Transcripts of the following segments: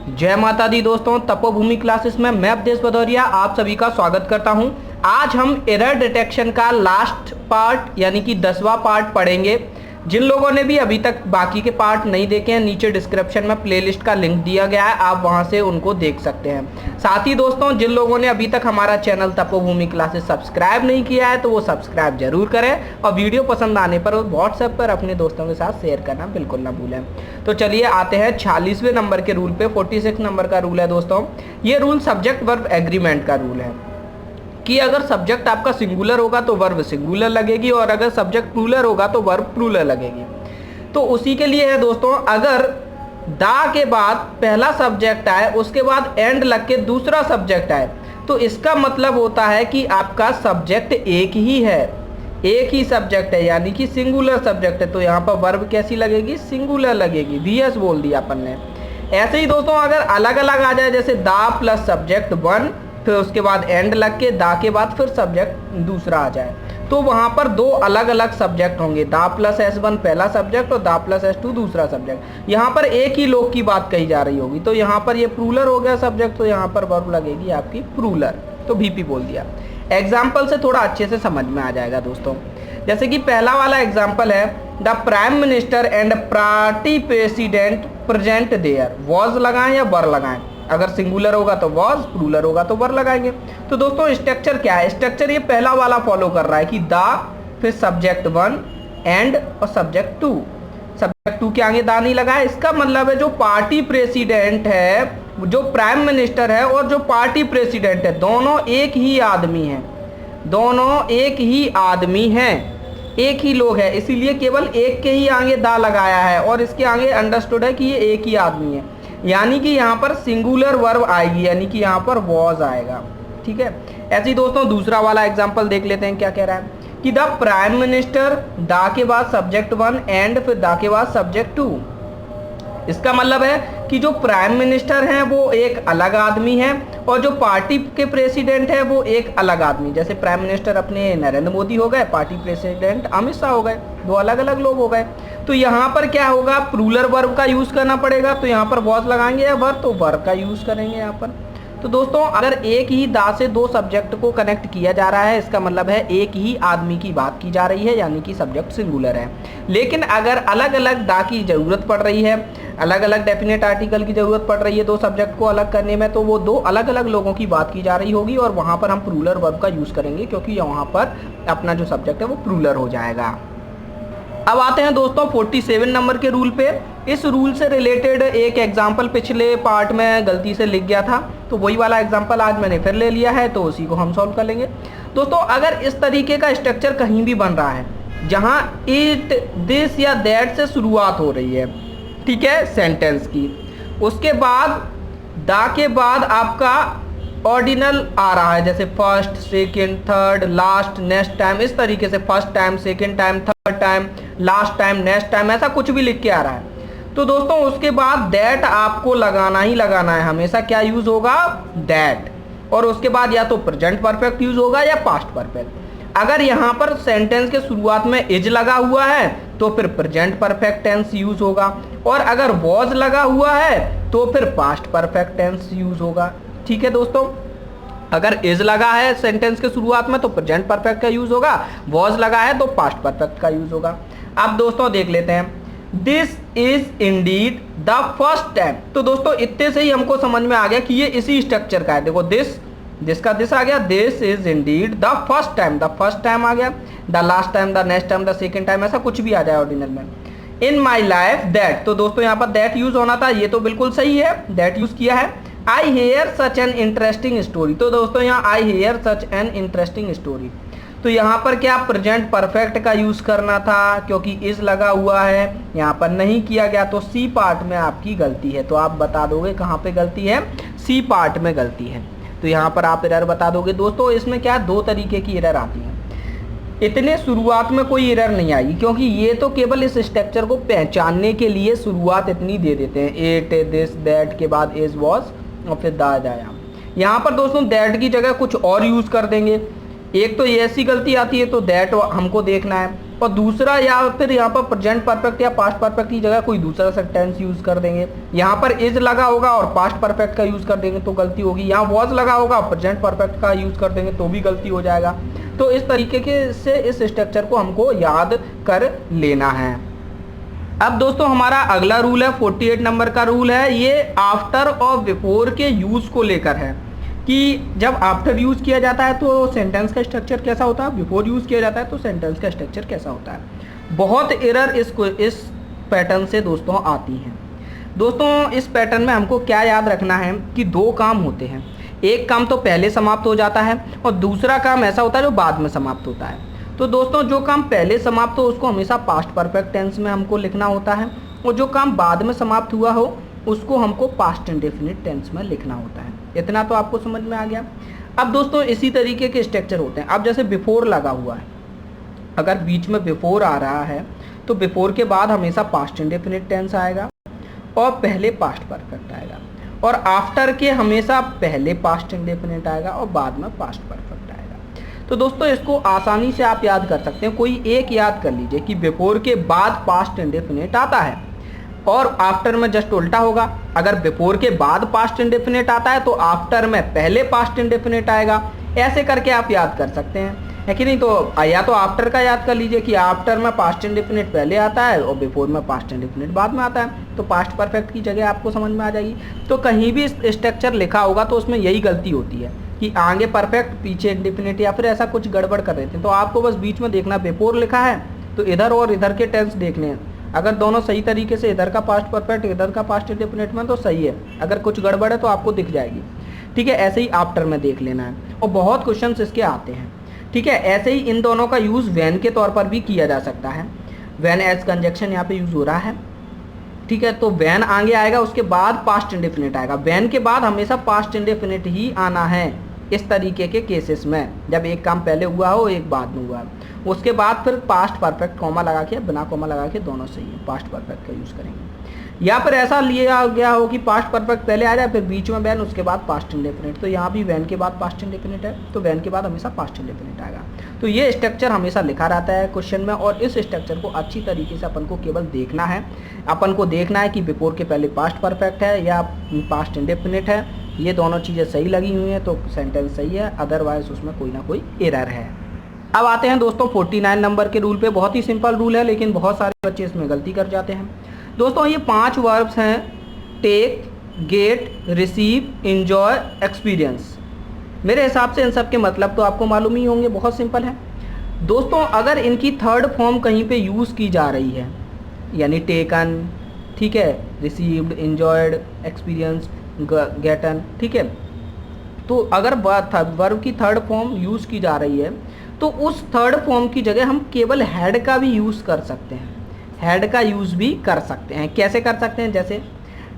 जय माता दी दोस्तों, तपोभूमि क्लासेस में मैं अवधेश भदौरिया आप सभी का स्वागत करता हूं। आज हम एरर डिटेक्शन का लास्ट पार्ट यानी कि 10वां पार्ट पढ़ेंगे। जिन लोगों ने भी अभी तक बाकी के पार्ट नहीं देखे हैं, नीचे डिस्क्रिप्शन में प्लेलिस्ट का लिंक दिया गया है, आप वहां से उनको देख सकते हैं। साथ ही दोस्तों, जिन लोगों ने अभी तक हमारा चैनल तपोभूमि क्लासेस सब्सक्राइब नहीं किया है तो वो सब्सक्राइब जरूर करें और वीडियो पसंद आने पर व्हाट्सएप पर अपने दोस्तों के साथ शेयर करना बिल्कुल ना भूलें। तो चलिए आते हैं 46वें नंबर के रूल पे। 46 नंबर का रूल है दोस्तों, ये रूल सब्जेक्ट वर्ब एग्रीमेंट का रूल है कि अगर सब्जेक्ट आपका सिंगुलर होगा तो वर्ब सिंगुलर लगेगी और अगर सब्जेक्ट प्लूरल होगा तो वर्ब प्लूरल लगेगी। तो उसी के लिए है दोस्तों, अगर दा के बाद पहला सब्जेक्ट आए उसके बाद एंड लग के दूसरा सब्जेक्ट आए तो इसका मतलब होता है कि आपका सब्जेक्ट एक ही है, एक ही सब्जेक्ट है यानी कि सिंगुलर सब्जेक्ट है। तो यहाँ पर वर्ब कैसी लगेगी? सिंगुलर लगेगी। वीएस बोल दिया अपन ने। ऐसे ही दोस्तों, अगर अलग अलग आ जाए जैसे दा प्लस सब्जेक्ट वन, फिर उसके बाद एंड लग के दा के बाद फिर सब्जेक्ट दूसरा आ जाए तो वहां पर दो अलग अलग सब्जेक्ट होंगे। दा प्लस S1 पहला सब्जेक्ट और दा प्लस S2 दूसरा सब्जेक्ट। यहाँ पर एक ही लोग की बात कही जा रही होगी। तो यहाँ पर ये प्लूरल हो गया सब्जेक्ट, तो यहाँ पर वर्ब लगेगी आपकी प्लूरल। तो VP बोल दिया। एग्जाम्पल से थोड़ा अच्छे से समझ में आ जाएगा दोस्तों। जैसे कि पहला वाला एग्जाम्पल है, the prime minister and party president present there. Was लगाएं या वर लगाएं? अगर सिंगुलर होगा तो वॉज, प्लूरल होगा तो वर लगाएंगे। तो दोस्तों स्ट्रक्चर क्या है? स्ट्रक्चर ये पहला वाला फॉलो कर रहा है कि दा, फिर सब्जेक्ट वन, एंड और सब्जेक्ट टू। सब्जेक्ट टू के आगे दा नहीं लगाया, इसका मतलब है जो पार्टी प्रेसिडेंट है, जो प्राइम मिनिस्टर है और जो पार्टी प्रेसिडेंट है, दोनों एक ही आदमी हैं। दोनों एक ही आदमी हैं, एक ही लोग हैं, इसीलिए केवल एक के ही आगे दा लगाया है और इसके आगे अंडरस्टूड है कि ये एक ही आदमी है, यानी कि यहाँ पर सिंगुलर वर्ब आएगी, यानी कि यहाँ पर वॉज आएगा। ठीक है। ऐसे ही दोस्तों दूसरा वाला एग्जांपल देख लेते हैं क्या कह रहा है कि द प्राइम मिनिस्टर, दा के बाद सब्जेक्ट वन एंड फिर दा के बाद सब्जेक्ट टू। इसका मतलब है कि जो प्राइम मिनिस्टर हैं वो एक अलग आदमी है और जो पार्टी के प्रेसिडेंट है वो एक अलग आदमी। जैसे प्राइम मिनिस्टर अपने नरेंद्र मोदी हो गए, पार्टी प्रेसिडेंट अमित शाह हो गए, दो अलग अलग लोग हो गए। तो यहाँ पर क्या होगा? प्लूरल वर्ब का यूज करना पड़ेगा। तो यहाँ पर वॉज लगाएंगे या वर्ब, तो वर्ब का यूज करेंगे यहाँ पर। तो दोस्तों अगर एक ही दा से दो सब्जेक्ट को कनेक्ट किया जा रहा है, इसका मतलब है एक ही आदमी की बात की जा रही है, यानी कि सब्जेक्ट सिंगुलर है। लेकिन अगर अलग अलग दा की जरूरत पड़ रही है, अलग अलग डेफिनेट आर्टिकल की जरूरत पड़ रही है दो सब्जेक्ट को अलग करने में, तो वो दो अलग अलग लोगों की बात की जा रही होगी और वहां पर हम प्लूरल वर्ब का यूज करेंगे, क्योंकि वहां पर अपना जो सब्जेक्ट है वो प्लूरल हो जाएगा। अब आते हैं दोस्तों 47 नंबर के रूल पे। इस रूल से रिलेटेड एक एग्जाम्पल पिछले पार्ट में गलती से लिख गया था, तो वही वाला एग्जाम्पल आज मैंने फिर ले लिया है, तो उसी को हम सॉल्व कर लेंगे। दोस्तों अगर इस तरीके का स्ट्रक्चर कहीं भी बन रहा है जहां इट, दिस या दैट से शुरुआत हो रही है, ठीक है, सेंटेंस की, उसके बाद दा के बाद आपका ऑर्डिनल आ रहा है, जैसे first, second, third, last, next time, इस तरीके से first time, second time, third time, last time, next time, ऐसा कुछ भी लिख के आ रहा है। तो दोस्तों उसके बाद दैट आपको लगाना ही लगाना है। हमेशा क्या यूज होगा? दैट। और उसके बाद या तो प्रेजेंट परफेक्ट यूज होगा या पास्ट परफेक्ट। अगर यहाँ पर सेंटेंस के शुरुआत में इज लगा हुआ है तो फिर प्रेजेंट परफेक्ट टेंस यूज होगा, और अगर वॉज लगा हुआ है तो फिर पास्ट परफेक्ट टेंस यूज होगा। ठीक है दोस्तों, अगर इज लगा है सेंटेंस के शुरुआत में तो प्रेजेंट परफेक्ट का यूज होगा, वॉज लगा है तो पास्ट परफेक्ट का यूज होगा। अब दोस्तों देख लेते हैं, this is indeed the first time. तो दोस्तों इतने से ही हमको समझ में आ गया कि ये इसी स्ट्रक्चर का है। देखो दिस का दिस आ गया, this is indeed the first time, the first time आ गया, the last time, the next time, the second time, ऐसा कुछ भी आ जाए ऑर्डिनल में। इन माई लाइफ दैट, तो दोस्तों यहाँ पर दैट यूज होना था, ये तो बिल्कुल सही है, दैट यूज किया है। I hear such an interesting story, तो दोस्तों यहाँ I hear such an interesting story, तो यहाँ पर क्या प्रेजेंट परफेक्ट का यूज करना था, क्योंकि इज लगा हुआ है, यहाँ पर नहीं किया गया, तो सी पार्ट में आपकी गलती है। तो आप बता दोगे कहाँ पे गलती है? सी पार्ट में गलती है। तो यहाँ पर आप एरर बता दोगे। दोस्तों इसमें क्या दो तरीके की एरर आती है। इतने शुरुआत में कोई एरर नहीं आएगी, क्योंकि ये तो केवल इस स्ट्रक्चर को पहचानने के लिए शुरुआत इतनी दे देते हैं, इट, दिस, दैट के बाद इज, वॉज और फिर दा जाया। यहाँ पर दोस्तों दैट की जगह कुछ और यूज कर देंगे। एक तो ये ऐसी गलती आती है, तो दैट हमको देखना है, और दूसरा या फिर यहाँ पर प्रेजेंट परफेक्ट या पास्ट परफेक्ट की जगह कोई दूसरा सा टेंस यूज कर देंगे। यहाँ पर इज लगा होगा और पास्ट परफेक्ट का यूज कर देंगे तो गलती होगी। यहाँ वॉज लगा होगा और प्रेजेंट परफेक्ट का यूज कर देंगे तो भी गलती हो जाएगा। तो इस तरीके के से इस स्ट्रक्चर को हमको याद कर लेना है। अब दोस्तों हमारा अगला रूल है 48 नंबर का रूल है, ये आफ्टर और बिफोर के यूज को लेकर है कि जब आफ्टर यूज किया जाता है तो सेंटेंस का स्ट्रक्चर कैसा होता है, बिफोर यूज किया जाता है तो सेंटेंस का स्ट्रक्चर कैसा होता है। बहुत एरर इस पैटर्न से दोस्तों आती हैं। दोस्तों इस पैटर्न में हमको क्या याद रखना है कि दो काम होते हैं, एक काम तो पहले समाप्त हो जाता है और दूसरा काम ऐसा होता है जो बाद में समाप्त होता है। तो दोस्तों जो काम पहले समाप्त हो उसको हमेशा पास्ट परफेक्ट टेंस में हमको लिखना होता है और जो काम बाद में समाप्त हुआ हो उसको हमको पास्ट इंडेफिनिट टेंस में लिखना होता है। इतना तो आपको समझ में आ गया। अब दोस्तों इसी तरीके के स्ट्रक्चर होते हैं। अब जैसे बिफोर लगा हुआ है, अगर बीच में बिफोर आ रहा है तो बिफोर के बाद हमेशा पास्ट इंडेफिनिट टेंस आएगा और पहले पास्ट परफेक्ट आएगा, और आफ्टर के हमेशा पहले पास्ट इंडेफिनिट आएगा और बाद में पास्ट परफेक्ट आएगा। तो दोस्तों इसको आसानी से आप याद कर सकते हैं। कोई एक याद कर लीजिए कि बिफोर के बाद पास्ट इंडेफिनिट आता है और आफ्टर में जस्ट उल्टा होगा। अगर बिफोर के बाद पास्ट इंडेफिनिट आता है तो आफ्टर में पहले पास्ट इंडेफिनिट आएगा। ऐसे करके आप याद कर सकते हैं, है कि नहीं। तो या तो आफ्टर का याद कर लीजिए कि आफ्टर में पास्ट इंडेफिनिट पहले आता है और बिफोर में पास्ट इंडेफिनिट बाद में आता है, तो पास्ट परफेक्ट की जगह आपको समझ में आ जाएगी। तो कहीं भी स्ट्रक्चर लिखा होगा तो उसमें यही गलती होती है कि आगे परफेक्ट पीछे इंडेफिनिट या फिर ऐसा कुछ गड़बड़ कर रहे थे। तो आपको बस बीच में देखना, बिफोर लिखा है तो इधर और इधर के टेंस देखने हैं। अगर दोनों सही तरीके से, इधर का पास्ट परफेक्ट इधर का पास्ट इंडेफिनिट में, तो सही है। अगर कुछ गड़बड़ है तो आपको दिख जाएगी, ठीक है। ऐसे ही आफ्टर में देख लेना है और बहुत क्वेश्चंस इसके आते हैं, ठीक है। ऐसे ही इन दोनों का यूज़ वैन के तौर पर भी किया जा सकता है। वैन एज कंजक्शन यहाँ पे यूज़ हो रहा है, ठीक है। तो वैन आगे आएगा, उसके बाद पास्ट इंडेफिनिट आएगा। वैन के बाद हमेशा पास्ट इंडेफिनिट ही आना है इस तरीके के केसेस में, जब एक काम पहले हुआ हो एक बाद में हुआ हो। उसके बाद फिर पास्ट परफेक्ट कॉमा लगा के, बिना कॉमा लगा के, दोनों सही है, पास्ट परफेक्ट का यूज़ करेंगे। यहाँ पर ऐसा लिया गया हो कि पास्ट परफेक्ट पहले आ जाए, फिर बीच में वैन, उसके बाद पास्ट इंडेफिनिट। तो यहाँ भी वैन के बाद पास्ट इंडेफिनिट है तो वैन के बाद हमेशा पास्ट इंडेफिनिट आएगा। तो ये स्ट्रक्चर हमेशा लिखा रहता है क्वेश्चन में, और इस स्ट्रक्चर को अच्छी तरीके से अपन को केवल देखना है। अपन को देखना है कि बिफोर के पहले पास्ट परफेक्ट है या पास्ट इंडेफिनिट है। ये दोनों चीज़ें सही लगी हुई हैं तो सेंटेंस सही है, अदरवाइज उसमें कोई ना कोई एरर है। अब आते हैं दोस्तों 49 नंबर के रूल पे। बहुत ही सिंपल रूल है लेकिन बहुत सारे बच्चे इसमें गलती कर जाते हैं। दोस्तों ये 5 वर्ब्स हैं, take, get, receive, enjoy, experience. मेरे हिसाब से इन सब के मतलब तो आपको मालूम ही होंगे, बहुत सिंपल है। दोस्तों अगर इनकी थर्ड फॉर्म कहीं पे यूज़ की जा रही है, यानी टेकन, ठीक है, रिसीव्ड, एंजॉयड, एक्सपीरियंस, गेटन, ठीक है, तो अगर वर्ब की थर्ड फॉर्म यूज़ की जा रही है तो उस थर्ड फॉर्म की जगह हम केवल हैड का भी यूज़ कर सकते हैं। हैड का यूज़ भी कर सकते हैं। कैसे कर सकते हैं? जैसे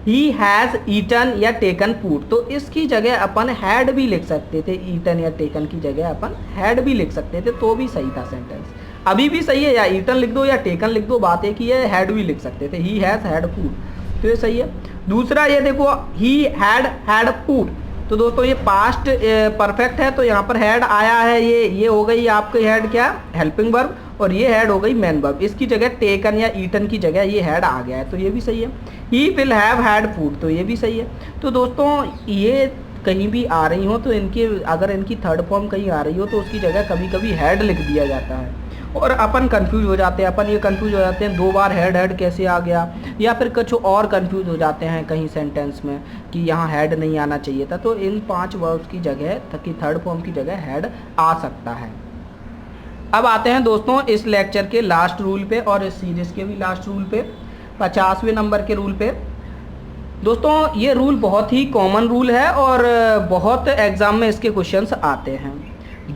ही हैज़ ईटन या टेकन फूड, तो इसकी जगह अपन हैड भी लिख सकते थे। ईटन या टेकन की जगह अपन हैड भी लिख सकते थे तो भी सही था सेंटेंस। अभी भी सही है, या ईटन लिख दो या टेकन लिख दो, बात एक ही है। हैड भी लिख सकते थे, ही हैज़ हैड फूड, तो ये सही है। दूसरा ये देखो, ही हैड फूड, तो दोस्तों ये पास्ट परफेक्ट है तो यहाँ पर हैड आया है। ये हो गई आपकी हैड क्या, हेल्पिंग वर्ब, और ये हैड हो गई मेन वर्ब। इसकी जगह टेकन या ईटन की जगह ये हैड आ गया है तो ये भी सही है। He will have had food, तो ये भी सही है। तो दोस्तों ये कहीं भी आ रही हो तो अगर इनकी थर्ड फॉर्म कहीं आ रही हो तो उसकी जगह कभी कभी हैड लिख दिया जाता है और अपन कंफ्यूज हो जाते हैं। अपन ये कंफ्यूज हो जाते हैं 2 बार हैड कैसे आ गया, या फिर कुछ और कंफ्यूज हो जाते हैं कहीं सेंटेंस में कि यहाँ हैड नहीं आना चाहिए था। तो इन 5 वर्ब्स की जगह कि थर्ड फॉर्म की जगह हैड आ सकता है। अब आते हैं दोस्तों इस लेक्चर के लास्ट रूल पे और इस सीरीज के भी लास्ट रूल पे, 50वें नंबर के रूल पे। दोस्तों ये रूल बहुत ही कॉमन रूल है और बहुत एग्जाम में इसके क्वेश्चंस आते हैं।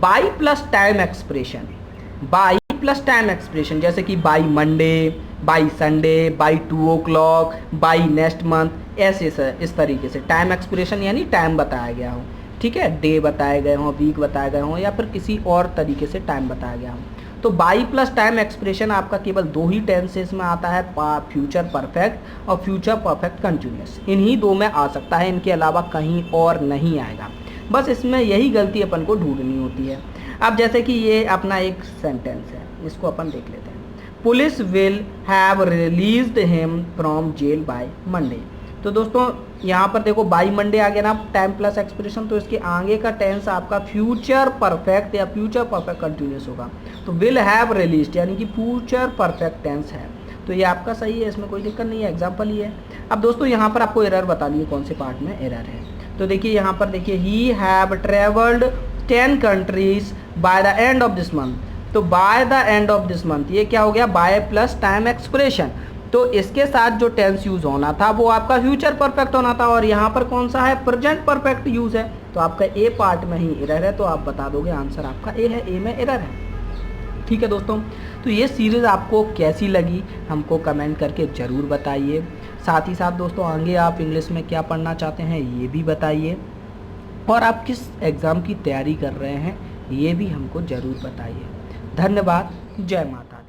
By plus time expression, by plus time expression, जैसे कि by Monday, by Sunday, by 2 o'clock, by next month, ऐसे इस तरीके से टाइम एक्सप्रेशन यानी टाइम बताया गया हो, ठीक है, डे बताए गए हों, वीक बताए गए हों, या फिर किसी और तरीके से टाइम बताया गया हो। तो बाई प्लस टाइम एक्सप्रेशन आपका केवल 2 ही टेंसेस में आता है, फ्यूचर परफेक्ट और फ्यूचर परफेक्ट कंटिन्यूअस। इन्हीं 2 में आ सकता है, इनके अलावा कहीं और नहीं आएगा। बस इसमें यही गलती अपन को ढूंढनी होती है। अब जैसे कि ये अपना एक सेंटेंस है, इसको अपन देख लेते हैं। Police will have released him from jail by Monday. तो दोस्तों यहाँ पर देखो बाय मंडे आ गया ना टाइम प्लस एक्सप्रेशन, तो इसके आगे का टेंस आपका फ्यूचर परफेक्ट या फ्यूचर परफेक्ट कंटिन्यूस होगा। तो विल हैव रिलीज्ड यानी कि फ्यूचर परफेक्ट टेंस है, तो ये आपका सही है, इसमें कोई दिक्कत नहीं है, एग्जाम्पल ही है। अब दोस्तों यहाँ पर आपको एरर बता दिए कौन से पार्ट में एरर है। तो देखिए यहाँ पर देखिए he have travelled 10 countries by the end of this month. तो by the end of this month ये क्या हो गया, बाय प्लस टाइम एक्सप्रेशन, तो इसके साथ जो टेंस यूज होना था वो आपका फ्यूचर परफेक्ट होना था, और यहाँ पर कौन सा है, प्रेजेंट परफेक्ट यूज है। तो आपका ए पार्ट में ही एरर है, तो आप बता दोगे आंसर आपका ए है, ए में एरर है। ठीक है दोस्तों, तो ये सीरीज़ आपको कैसी लगी हमको कमेंट करके ज़रूर बताइए। साथ ही साथ दोस्तों आगे आप इंग्लिश में क्या पढ़ना चाहते हैं ये भी बताइए, और आप किस एग्ज़ाम की तैयारी कर रहे हैं ये भी हमको ज़रूर बताइए। धन्यवाद, जय माता।